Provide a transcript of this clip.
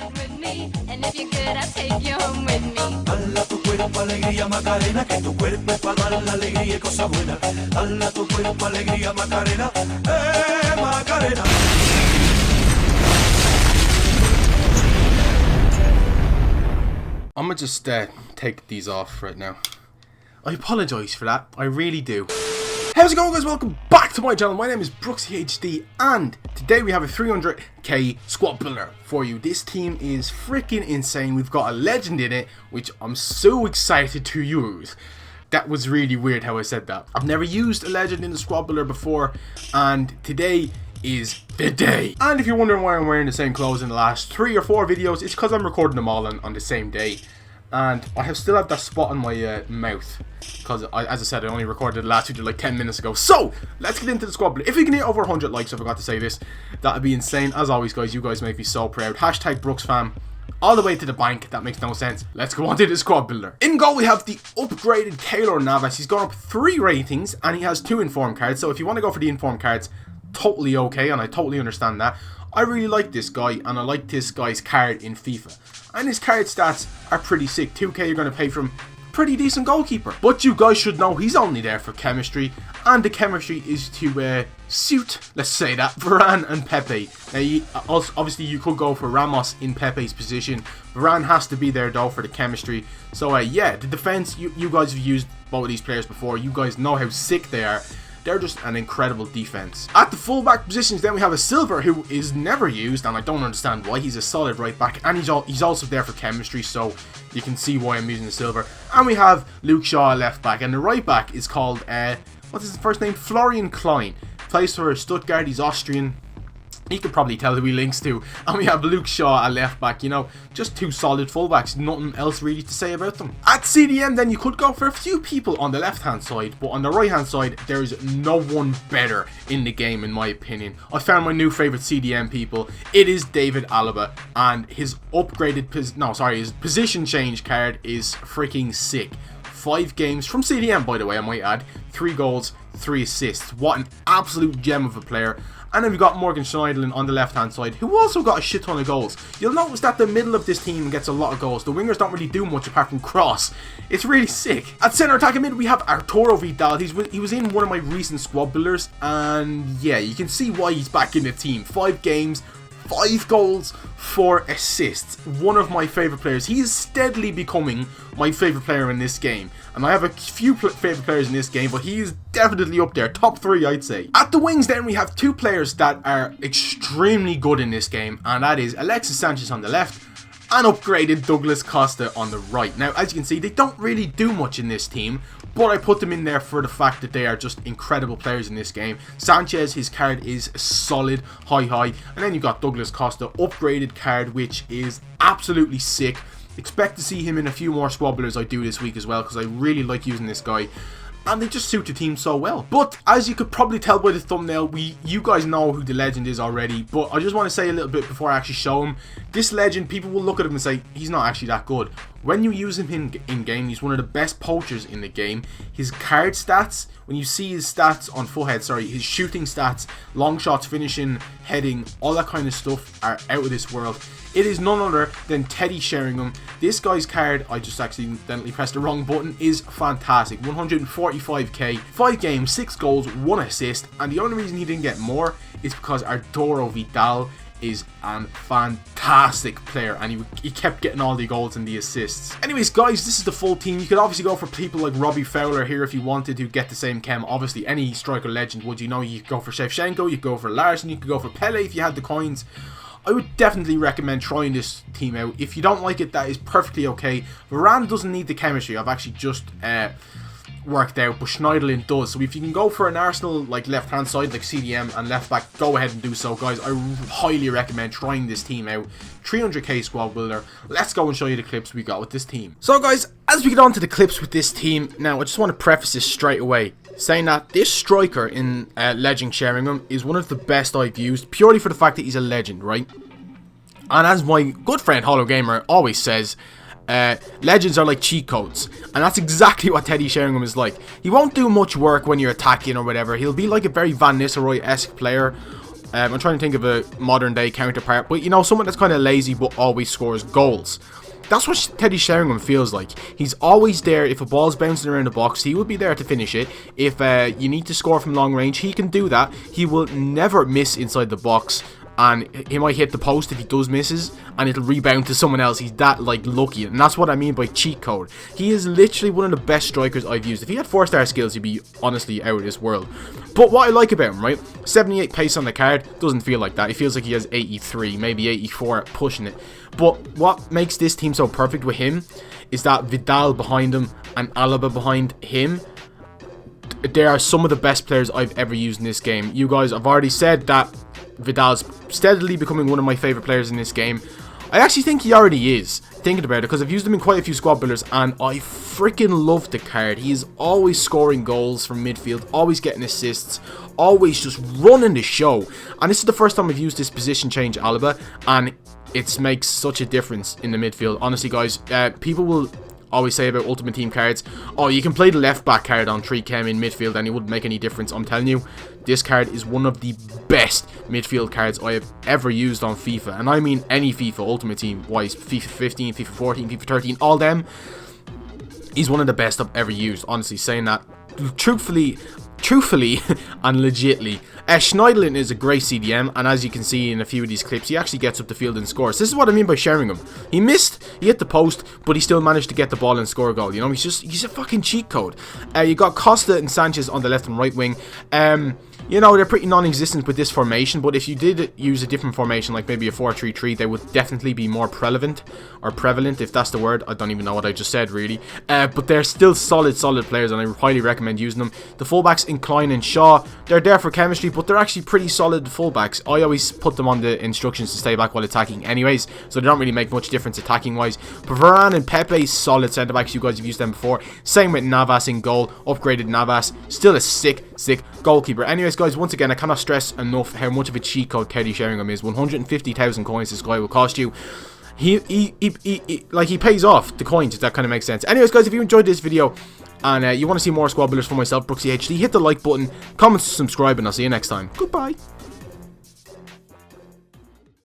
with me, and if you're good, I'll take you home with me. Dala tu cuerpo alegría Macarena, que tu cuerpo es para dar la alegría y cosas buenas. Dala tu cuerpo alegría Macarena, Macarena. I'm gonna just take these off right now. I apologise for that, I really do. How's it going, guys? Welcome back to my channel. My name is BrooksHD, and today we have a 300k squad builder for you. This team is freaking insane. We've got a legend in it, which I'm so excited to use. That was really weird how I said that. I've never used a legend in the squad builder before, and today is the day. And if you're wondering why I'm wearing the same clothes in the last 3 or 4 videos, it's because I'm recording them all on the same day. And I still have that spot on my mouth, because as I said, I only recorded the last video like 10 minutes ago. So let's get into the squad builder. If we can hit over 100 likes, I forgot to say this, that'd be insane. As always, guys, you guys make me so proud. Hashtag BrooksFam all the way to the bank. That makes no sense. Let's go on to the squad builder. In goal, we have the upgraded Keylor Navas. He's gone up 3 ratings and he has 2 inform cards. So if you want to go for the inform cards, totally okay, and I totally understand that. I really like this guy, and I like this guy's card in FIFA. And his card stats are pretty sick. 2k you're going to pay for him. Pretty decent goalkeeper. But you guys should know he's only there for chemistry, and the chemistry is to suit, let's say that, Varane and Pepe. Now, obviously you could go for Ramos in Pepe's position. Varane has to be there though for the chemistry. So yeah, the defense, you guys have used both of these players before. You guys know how sick they are. They're just an incredible defense. At the fullback positions, then we have a Silver who is never used, and I don't understand why. He's a solid right back, and he's also there for chemistry, so you can see why I'm using the Silver. And we have Luke Shaw left back, and the right back is called what's his first name? Florian Klein. Plays for Stuttgart. He's Austrian. You could probably tell who he links to. And we have Luke Shaw at left back. You know, just 2 solid fullbacks. Nothing else really to say about them. At CDM, then you could go for a few people on the left hand side, but on the right hand side, there is no one better in the game, in my opinion. I found my new favorite CDM people. It is David Alaba, and his upgraded his position change card is freaking sick. 5 games from CDM, by the way, I might add. 3 goals, 3 assists. What an absolute gem of a player. And then we've got Morgan Schneiderlin on the left-hand side, who also got a shit ton of goals. You'll notice that the middle of this team gets a lot of goals. The wingers don't really do much apart from cross. It's really sick. At centre attacking mid, we have Arturo Vidal. He was in one of my recent squad builders, and yeah, you can see why he's back in the team. 5 games, 5 goals, 4 assists. One of my favourite players. He is steadily becoming my favourite player in this game. And I have a few favourite players in this game, but he is definitely up there. Top 3, I'd say. At the wings, then, we have 2 players that are extremely good in this game. And that is Alexis Sanchez on the left and upgraded Douglas Costa on the right. Now, as you can see, they don't really do much in this team, but I put them in there for the fact that they are just incredible players in this game. Sanchez, his card is solid, high, and then you've got Douglas Costa, upgraded card, which is absolutely sick. Expect to see him in a few more squad builders I do this week as well, because I really like using this guy. And they just suit the team so well. But as you could probably tell by the thumbnail, you guys know who the legend is already. But I just want to say a little bit before I actually show him. This legend, people will look at him and say, he's not actually that good. When you use him in game, he's one of the best poachers in the game. His card stats, when you see his stats on Fullhead, his shooting stats, long shots, finishing, heading, all that kind of stuff are out of this world. It is none other than Teddy Sheringham. This guy's card, I just accidentally pressed the wrong button, is fantastic. 145k, 5 games, 6 goals, 1 assist, and the only reason he didn't get more is because Arturo Vidal is a fantastic player, and he kept getting all the goals and the assists. Anyways, guys, this is the full team. You could obviously go for people like Robbie Fowler here if you wanted to get the same chem. Obviously, any striker legend would, you know. You could go for Shevchenko, you could go for Larson, you could go for Pele if you had the coins. I would definitely recommend trying this team out. If you don't like it, that is perfectly okay. Varane doesn't need the chemistry. I've actually just worked out, but Schneiderlin does. So if you can go for an Arsenal like left hand side like CDM and left back, go ahead and do so, guys. I highly recommend trying this team out. 300k squad builder. Let's go and show you the clips we got with this team. So guys, as we get on to the clips with this team, now I just want to preface this straight away, saying that this striker in Legend Sheringham is one of the best I've used, purely for the fact that he's a legend, right? And as my good friend Hollow Gamer always says, legends are like cheat codes, and that's exactly what Teddy Sheringham is like. He won't do much work when you're attacking or whatever. He'll be like a very Van Nistelrooy-esque player, I'm trying to think of a modern day counterpart, but you know, someone that's kind of lazy but always scores goals. That's what Teddy Sheringham feels like. He's always there. If a ball's bouncing around the box, he will be there to finish it. If you need to score from long range, he can do that. He will never miss inside the box. And he might hit the post if he does misses, and it'll rebound to someone else. He's that, like, lucky. And that's what I mean by cheat code. He is literally one of the best strikers I've used. If he had 4-star skills, he'd be honestly out of this world. But what I like about him, right? 78 pace on the card doesn't feel like that. It feels like he has 83, maybe 84 pushing it. But what makes this team so perfect with him is that Vidal behind him and Alaba behind him, they are some of the best players I've ever used in this game. You guys, I've already said that Vidal's steadily becoming one of my favourite players in this game. I actually think he already is, thinking about it, because I've used him in quite a few squad builders, and I freaking love the card. He is always scoring goals from midfield, always getting assists, always just running the show. And this is the first time I've used this position change Alaba, and it makes such a difference in the midfield. Honestly, guys, people will always say about Ultimate Team cards, oh, you can play the left back card on 3chem in midfield and it wouldn't make any difference. I'm telling you, this card is one of the best midfield cards I have ever used on FIFA. And I mean any FIFA, Ultimate Team wise, FIFA 15, FIFA 14, FIFA 13, all them. He's one of the best I've ever used, honestly, saying that truthfully and legitly. Schneiderlin is a great CDM, and as you can see in a few of these clips, he actually gets up the field and scores. This is what I mean by Sheringham. He missed, he hit the post, but he still managed to get the ball and score a goal. You know, he's a fucking cheat code. You got Costa and Sanchez on the left and right wing. You know, they're pretty non-existent with this formation, but if you did use a different formation, like maybe a 4-3-3, they would definitely be more prevalent, if that's the word. I don't even know what I just said, really. But they're still solid players, and I highly recommend using them. The fullbacks, Incline and Shaw, they're there for chemistry, but they're actually pretty solid fullbacks. I always put them on the instructions to stay back while attacking anyways, so they don't really make much difference attacking-wise. But Varane and Pepe, solid centre-backs. You guys have used them before. Same with Navas in goal. Upgraded Navas. Still a sick goalkeeper. Anyways, guys, once again, I cannot stress enough how much of a cheat code Teddy Sheringham is. 150,000 coins this guy will cost you. He pays off the coins, if that kind of makes sense. Anyways, guys, if you enjoyed this video and you want to see more squad builders for myself, Brooksy HD, hit the like button, comment, subscribe, and I'll see you next time. Goodbye.